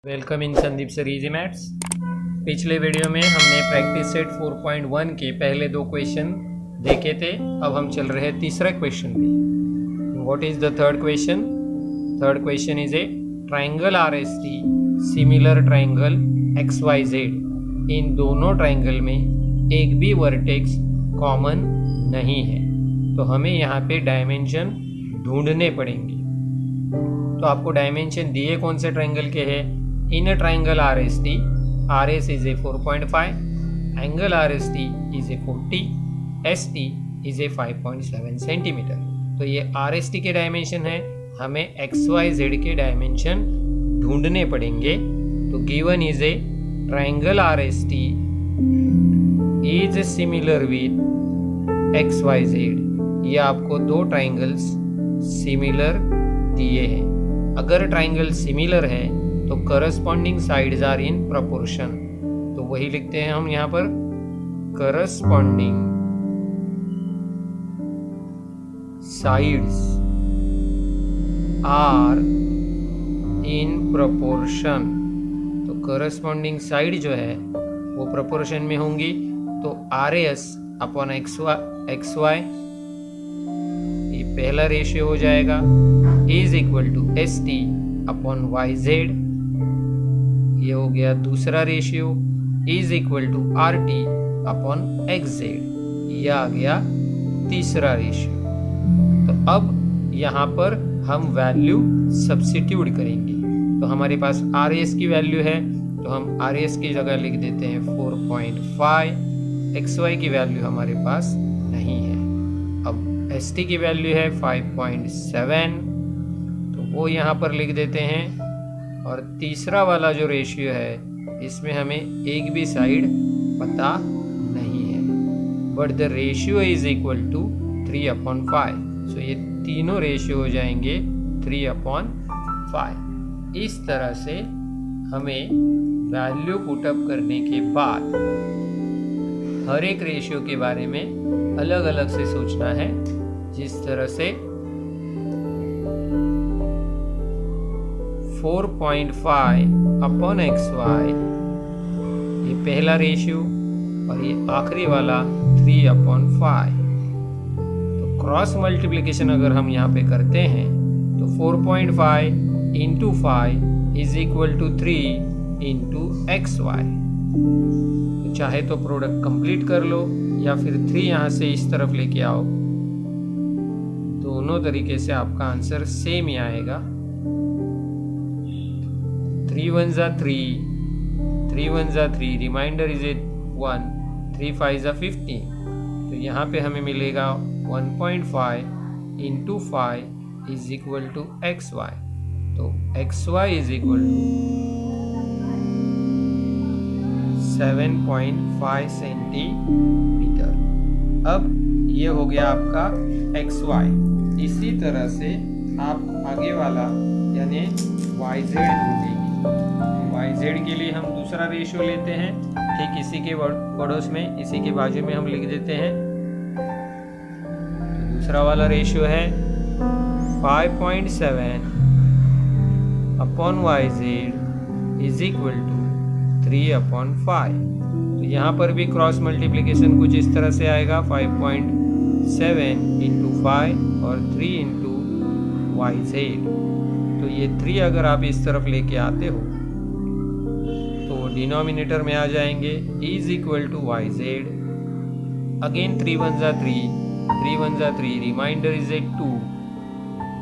Welcome in Sandeep sir easy maths. पिछले video में हमने प्रैक्टिस सेट 4.1 के पहले दो क्वेश्चन देखे थे। अब हम चल रहे हैं तीसरा क्वेश्चन पे। What is the third question? Third question is a triangle R S T similar triangle X Y Z. इन दोनों ट्राइंगल में एक भी वर्टेक्स कॉमन नहीं है, तो हमें यहाँ पे डायमेंशन ढूंढने पड़ेंगे। तो आपको डायमेंशन दिए कौन से ट्राइंगल के हैं? In a triangle RST, RS is a 4.5, angle RST is a 40, ST is a 5.7 centimetre. तो ये RST के डायमेंशन है, हमें XYZ के डायमेंशन ढूंढने पड़ेंगे। तो given is a triangle RST is similar with XYZ। ये आपको दो ट्राइंगल्स सिमिलर दिए हैं। अगर ट्राइंगल सिमिलर है तो corresponding sides are in proportion. तो वही लिखते हैं हम यहाँ पर, corresponding sides are in proportion. तो करस्पॉन्डिंग साइड जो है वो प्रोपोर्शन में होंगी। तो RS अपॉन XY ये पहला रेशियो हो जाएगा, is equal to ST upon YZ। ये हो गया दूसरा ratio, is equal to RT upon XZ। यह आ गया तीसरा रेशियो। तो अब यहाँ पर हम वैल्यू सब्स्टिट्यूट करेंगे। तो हमारे पास RS की वैल्यू है, तो हम RS की जगह लिख देते हैं 4.5। XY की वैल्यू हमारे पास नहीं है। अब ST की वैल्यू है 5.7, तो वो यहाँ पर लिख देते हैं। और तीसरा वाला जो रेशियो है इसमें हमें एक भी साइड पता नहीं है, but the ratio is equal to 3/5। So ये तीनों रेशियो हो जाएंगे 3/5। इस तरह से हमें वैल्यू पुटअप करने के बाद हर एक रेशियो के बारे में अलग अलग से सोचना है। जिस तरह से 4.5 अपॉन XY ये पहला रेशियो, और ये आखिरी वाला 3/5। तो क्रॉस मल्टीप्लिकेशन अगर हम यहाँ पे करते हैं तो 4.5 into 5 is equal to 3 into XY। तो चाहे तो प्रोडक्ट कंप्लीट कर लो या फिर 3 यहाँ से इस तरफ लेके आओ, दोनों तरीके से आपका आंसर सेम ही आएगा। 3 1 जा 3, 3 1 जा 3, रिमाइंडर इज 1, 3 5 जा 15। तो यहाँ पे हमें मिलेगा 1.5 into 5 is equal to XY। तो XY is equal to 7.5 centimetre. अब ये हो गया आपका XY। इसी तरह से आप आगे वाला यानी YZ ढूंढेंगे। YZ के लिए हम दूसरा रेशियो लेते हैं, ठीक इसी के पड़ोस में, इसी के बाजू में हम लिख देते हैं। तो दूसरा वाला रेशियो है 5.7 upon YZ is equal to 3/5। तो यहाँ पर भी क्रॉस मल्टीप्लिकेशन कुछ इस तरह से आएगा, 5.7 इंटू 5 और 3 इंटू YZ। तो ये 3 अगर आप इस तरफ लेके आते हो तो डिनोमिनेटर में आ जाएंगे, is equal to YZ। Again 3 1 जा 3, 3 1 जा 3, रिमाइंडर इज 2,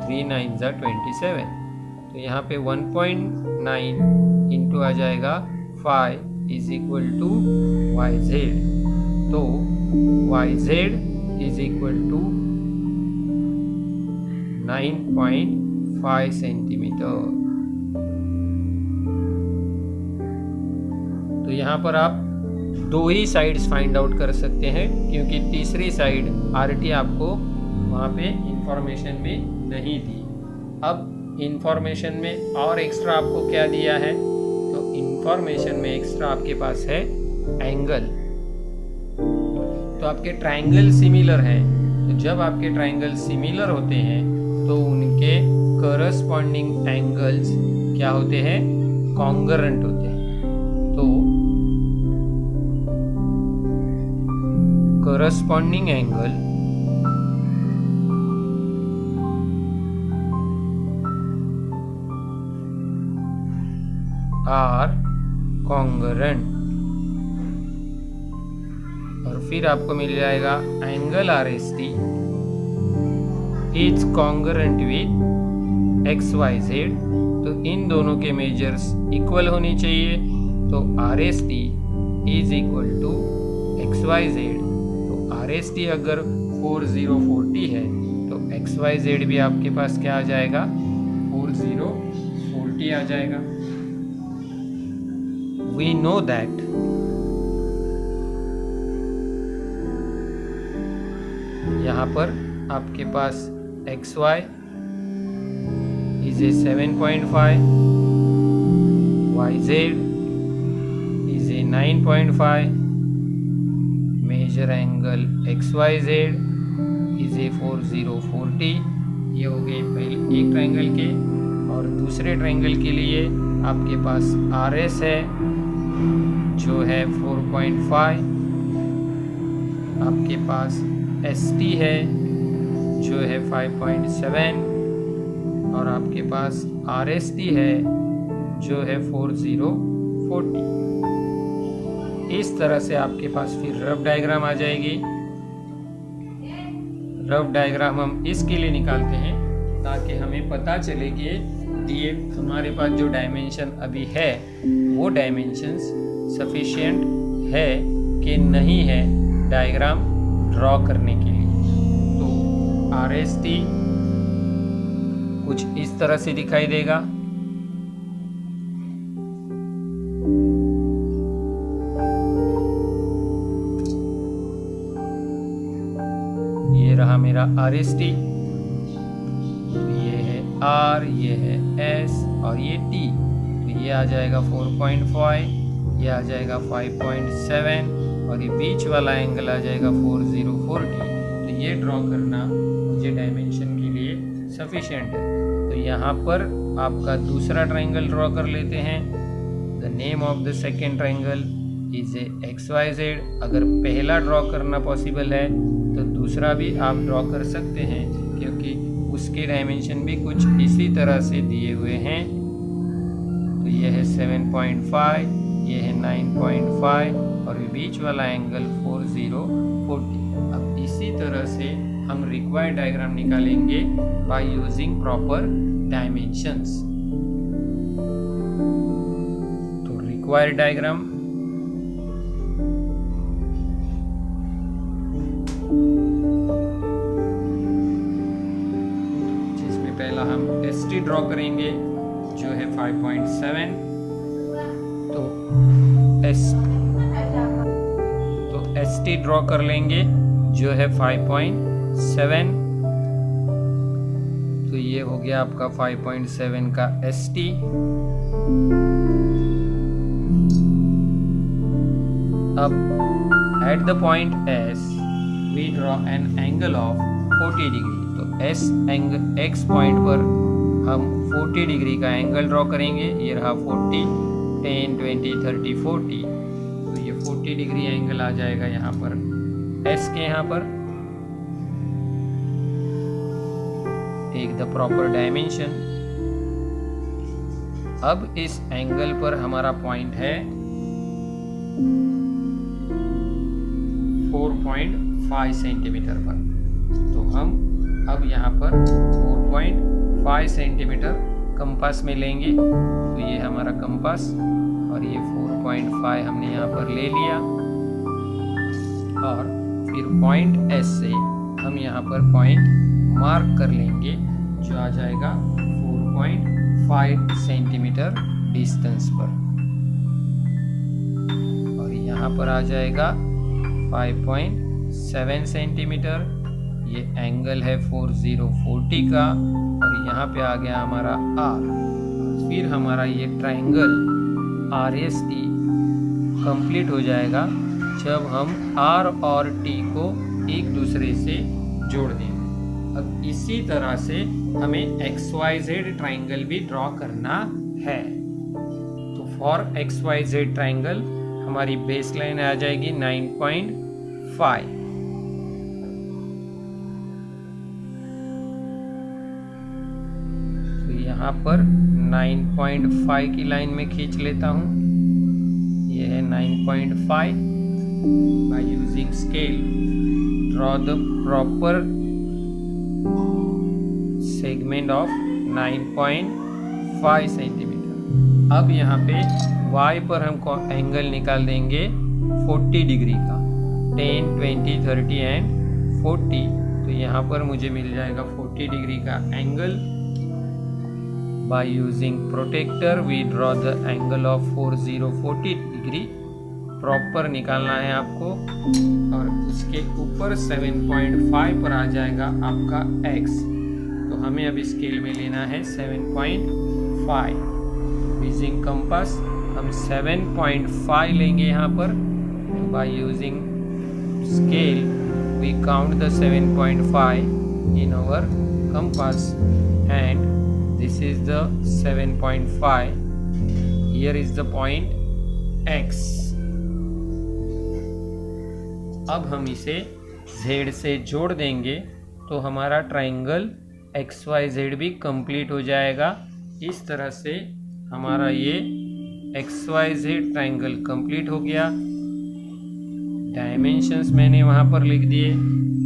3 9 जा 27। तो यहाँ पे 1.9 इंटू आ जाएगा 5 इज इक्वल टू YZ। तो YZ is equal to 9.5 centimetre. तो यहाँ पर आप दो ही साइड्स फाइंड आउट कर सकते हैं, क्योंकि तीसरी साइड RT आपको वहाँ पे इंफॉर्मेशन में नहीं दी। अब इंफॉर्मेशन में और एक्स्ट्रा आपको क्या दिया है? तो इंफॉर्मेशन में एक्स्ट्रा आपके पास है एंगल। तो आपके ट्राइंगल सिमिलर हैं, तो जब आपके ट्राइंगल सिमिलर होते हैं तो उनके करस्पॉन्डिंग एंगल्स क्या होते हैं? कॉन्ग्रुएंट होते हैं। तो corresponding angle are congruent, और फिर आपको मिल जाएगा angle RST is congruent with XYZ। तो इन दोनों के मेजर्स इक्वल होने चाहिए, तो RST is equal to XYZ। तो RST अगर 4040 है तो XYZ भी आपके पास क्या आ जाएगा, 4040 आ जाएगा। We know that यहाँ पर आपके पास XY is a 7.5, YZ is a 9.5, measure angle XYZ is a 4040। ये हो गए पहले एक ट्रायंगल के, और दूसरे ट्रायंगल के लिए आपके पास RS है जो है 4.5, आपके पास ST है जो है 5.7, और आपके पास RST है जो है 4040। इस तरह से आपके पास फिर रफ डायग्राम आ जाएगी। रफ डायग्राम हम इसके लिए निकालते हैं ताकि हमें पता चले कि दिए हमारे पास जो डायमेंशन अभी है वो डायमेंशंस सफिशिएंट है कि नहीं है डायग्राम ड्रॉ करने के लिए। तो RST कुछ इस तरह से दिखाई देगा। ये रहा मेरा RST, ये है R, ये है S और ये T। तो ये आ जाएगा 4.5, ये आ जाएगा 5.7 और ये बीच वाला एंगल आ जाएगा 4040। तो ये ड्रॉ करना मुझे डायमेंशन के लिए सफिशिएंट है। तो यहाँ पर आपका दूसरा ट्रायंगल ड्रॉ कर लेते हैं। The name of the second triangle is a XYZ। अगर पहला ड्रॉ करना पॉसिबल है तो दूसरा भी आप ड्रॉ कर सकते हैं, क्योंकि उसके डायमेंशन भी कुछ इसी तरह से दिए हुए हैं। तो ये है 7.5, ये है 9.5 और ये बीच वाला एंगल 4040। अब इसी तरह से हम रिक्वायर्ड डायग्राम निकालेंगे बाय यूजिंग प्रॉपर डायमेंशंस। तो रिक्वायर्ड डायग्राम जिसमें पहला हम ST ड्रॉ करेंगे जो है 5.7। तो ST ड्रॉ कर लेंगे जो है 5.7। तो ये हो गया आपका 5.7 का ST। अब at the point S we draw an angle of 40 degree. तो X पॉइंट पर हम 40 डिग्री का एंगल ड्रॉ करेंगे। ये रहा 40, 10, 20, 30, 40। तो ये 40 डिग्री एंगल आ जाएगा यहाँ पर S के यहाँ पर। Take the proper dimension. अब इस एंगल पर हमारा पॉइंट है 4.5 सेंटीमीटर पर। तो हम अब यहाँ पर 4.5 सेंटीमीटर कंपास में लेंगे। तो ये हमारा कंपास और ये 4.5 हमने यहाँ पर ले लिया, और फिर पॉइंट S से हम यहाँ पर पॉइंट मार्क कर लेंगे जो आ जाएगा 4.5 सेंटीमीटर डिस्टेंस पर, और यहाँ पर आ जाएगा 5.7 सेंटीमीटर। ये एंगल है 4040 का, और यहाँ पे आ गया हमारा R। फिर हमारा ये ट्रायंगल RST कंप्लीट हो जाएगा जब हम R और T को एक दूसरे से जोड़ देंगे। अब इसी तरह से हमें XYZ ट्रायंगल भी ड्रॉ करना है। फॉर XYZ ट्राइंगल हमारी बेस लाइन आ जाएगी 9.5। तो यहाँ पर 9.5 की लाइन में खींच लेता हूँ। ये है 9.5। Bye using scale draw the proper segment of 9.5 centimetre. अब यहाँ पे y पर हम एंगल निकाल देंगे 40 डिग्री का, 10, 20, 30 एंड 40। तो यहाँ पर मुझे मिल जाएगा 40 डिग्री का angle. By using protector we draw the angle of 40 degree. Proper निकालना है आपको, और उसके ऊपर 7.5 पर आ जाएगा आपका x। तो हमें अब स्केल में लेना है 7.5। यूजिंग कंपास हम 7.5 लेंगे यहाँ पर। By using scale we count the 7.5 in our compass and this is the 7.5। Here is the point x। अब हम इसे z से जोड़ देंगे तो हमारा ट्राइंगल XYZ भी कंप्लीट हो जाएगा। इस तरह से हमारा ये XYZ ट्राइंगल कंप्लीट हो गया। डायमेंशंस मैंने वहाँ पर लिख दिए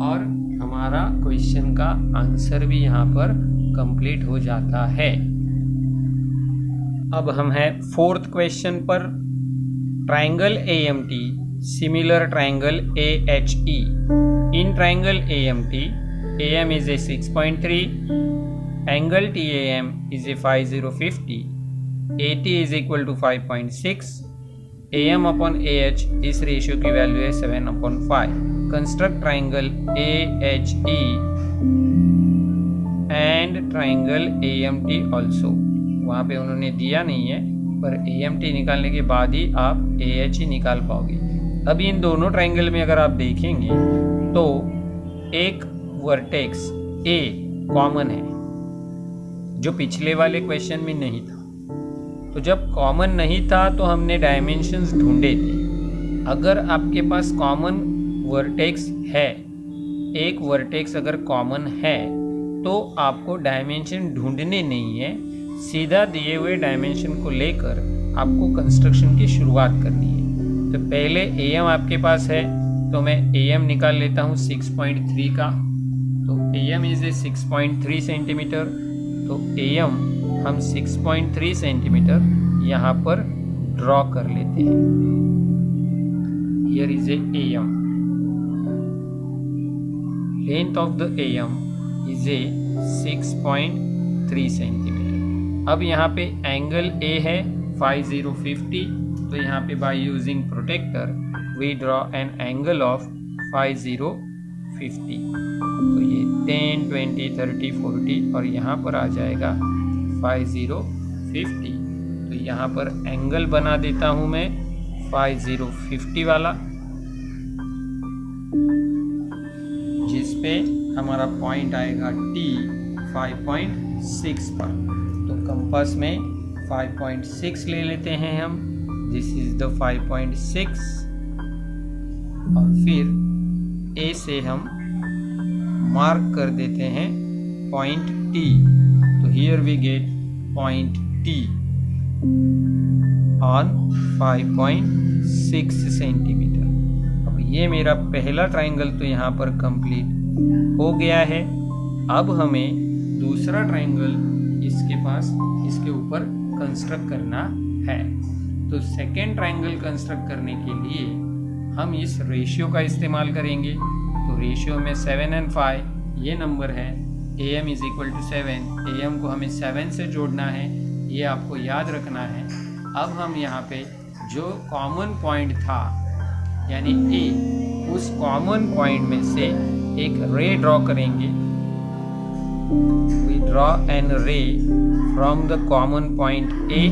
और हमारा क्वेश्चन का आंसर भी यहाँ पर कंप्लीट हो जाता है। अब हम हैं 4th क्वेश्चन पर। Triangle AMT similar triangle AHE. In triangle AMT, AM is a 6.3, angle TAM is a 5050, AT is equal to 5.6, AM upon AH इस रेशियो की वैल्यू है 7/5। Construct triangle AHE and triangle AMT also. वहाँ पे उन्होंने दिया नहीं है, पर AMT निकालने के बाद ही आप AHE निकाल पाओगे। अभी इन दोनों ट्राइंगल में अगर आप देखेंगे तो एक वर्टेक्स A कॉमन है, जो पिछले वाले क्वेश्चन में नहीं था। तो जब कॉमन नहीं था तो हमने डायमेंशंस ढूंढे थे। अगर आपके पास कॉमन वर्टेक्स है, एक वर्टेक्स अगर कॉमन है, तो आपको डायमेंशन ढूंढने नहीं है, सीधा दिए हुए डायमेंशन को लेकर आपको कंस्ट्रक्शन की शुरुआत करनी है। तो पहले AM आपके पास है, तो मैं AM निकाल लेता हूँ 6.3 का। तो AM इज ए 6.3 सेंटीमीटर। तो AM हम 6.3 सेंटीमीटर यहाँ पर ड्रॉ कर लेते हैं। Here is a AM। Length of the AM is a 6.3 centimetre. अब यहाँ पे एंगल A है 5050। तो यहाँ पे by using protector we draw an angle of 5050। तो ये 10, 20, 30, 40 और यहाँ पर आ जाएगा 5050। तो यहाँ पर एंगल बना देता हूँ मैं 5050 वाला, जिसपे हमारा पॉइंट आएगा T 5.6 पर। तो कंपास में 5.6 ले लेते हैं हम। दिस इज द 5.6 और फिर A से हम मार्क कर देते हैं पॉइंट T। तो here we get point T on 5.6 centimetre. अब ये मेरा पहला ट्राइंगल तो यहाँ पर कंप्लीट हो गया है। अब हमें दूसरा ट्राइंगल इसके ऊपर कंस्ट्रक्ट करना है। तो सेकेंड ट्राइंगल कंस्ट्रक्ट करने के लिए हम इस रेशियो का इस्तेमाल करेंगे। तो रेशियो में 7 और 5 ये नंबर है। AM is equal to 7। AM को हमें 7 से जोड़ना है, ये आपको याद रखना है। अब हम यहाँ पे जो कॉमन पॉइंट था यानी A, उस कॉमन पॉइंट में से एक रे ड्रॉ करेंगे। वी ड्रॉ एन रे from the common point A।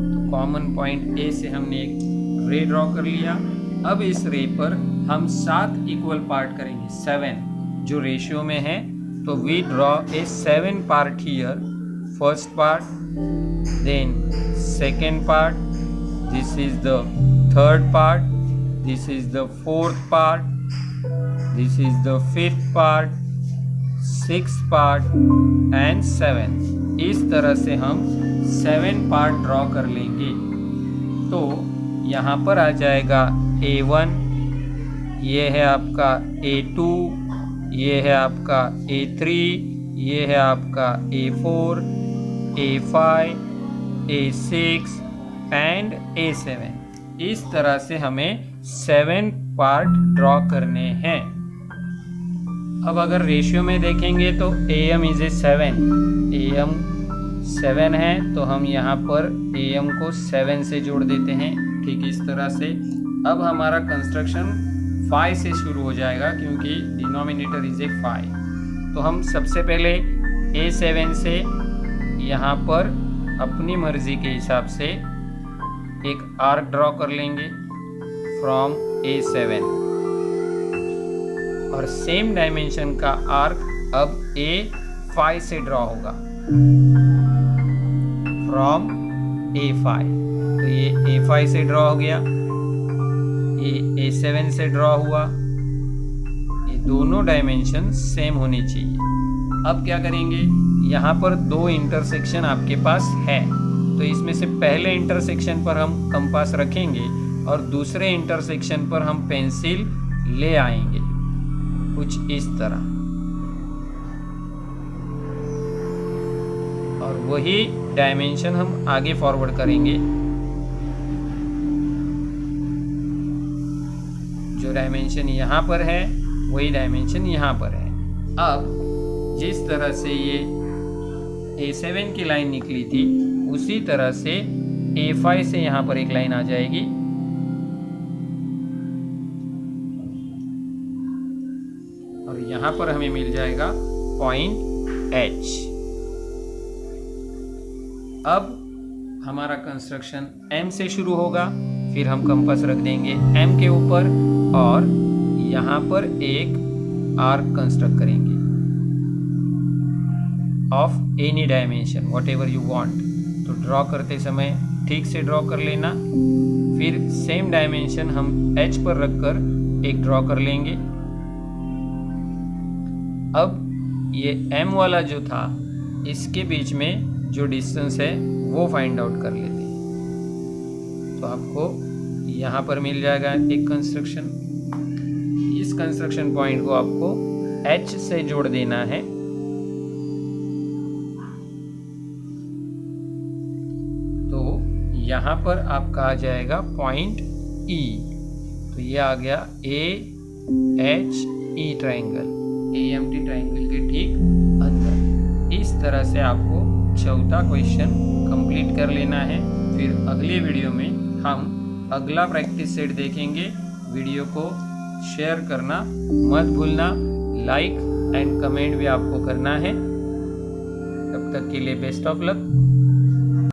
तो कॉमन पॉइंट A से हमने एक रे ड्रॉ कर लिया। अब इस रे पर हम 7 इक्वल पार्ट करेंगे, 7 जो रेशियो में है। तो we draw a 7 part here, first part, then second part, this is the third part, this is the fourth part, this is the fifth part, sixth part and seventh। इस तरह से हम 7 part draw कर लेंगे। तो यहाँ पर आ जाएगा A1, ये है आपका A2, ये है आपका A3, ये है आपका A4, A5, A6 and A7। इस तरह से हमें 7 पार्ट ड्रॉ करने हैं। अब अगर रेशियो में देखेंगे तो AM इज ए 7, AM 7 है, तो हम यहाँ पर AM को 7 से जोड़ देते हैं। ठीक इस तरह से अब हमारा कंस्ट्रक्शन 5 से शुरू हो जाएगा, क्योंकि डिनोमिनेटर इज ए 5। तो हम सबसे पहले A7 से यहाँ पर अपनी मर्जी के हिसाब से एक आर्क ड्रॉ कर लेंगे फ्रॉम A7, और सेम डायमेंशन का आर्क अब A5 से ड्रॉ होगा फ्रॉम A5। तो ये A5 से ड्रॉ हो गया, ये A7 से ड्रॉ हुआ। ये दोनों डायमेंशन सेम होनी चाहिए। अब क्या करेंगे, यहाँ पर 2 इंटरसेक्शन आपके पास है, तो इसमें से पहले इंटरसेक्शन पर हम कंपास रखेंगे और दूसरे इंटरसेक्शन पर हम पेंसिल ले आएंगे कुछ इस तरह, और वही डायमेंशन हम आगे फॉरवर्ड करेंगे। जो डायमेंशन यहाँ पर है वही डायमेंशन यहाँ पर है। अब जिस तरह से ये A7 की लाइन निकली थी, उसी तरह से A5 से यहाँ पर एक लाइन आ जाएगी, और यहाँ पर हमें मिल जाएगा पॉइंट H। अब हमारा कंस्ट्रक्शन M से शुरू होगा, फिर हम कंपास रख देंगे M के ऊपर और यहाँ पर एक आर्क कंस्ट्रक्ट करेंगे of any dimension what ever you want. तो ड्रॉ करते समय ठीक से ड्रॉ कर लेना, फिर सेम डायमेंशन हम H पर रखकर एक ड्रॉ कर लेंगे। अब ये M वाला जो था, इसके बीच में जो डिस्टेंस है वो फाइंड आउट कर लेते हैं। तो आपको यहाँ पर मिल जाएगा एक कंस्ट्रक्शन। इस कंस्ट्रक्शन पॉइंट को आपको H से जोड़ देना है। तो यहाँ पर आपका आ जाएगा पॉइंट E। तो ये आ गया AHE ट्राइंगल, AMT ट्राइंगल के ठीक अंदर। इस तरह से आपको चौथा क्वेश्चन कंप्लीट कर लेना है। फिर अगले वीडियो में हम अगला प्रैक्टिस सेट देखेंगे। वीडियो को शेयर करना मत भूलना, लाइक एंड कमेंट भी आपको करना है। तब तक के लिए बेस्ट ऑफ लक।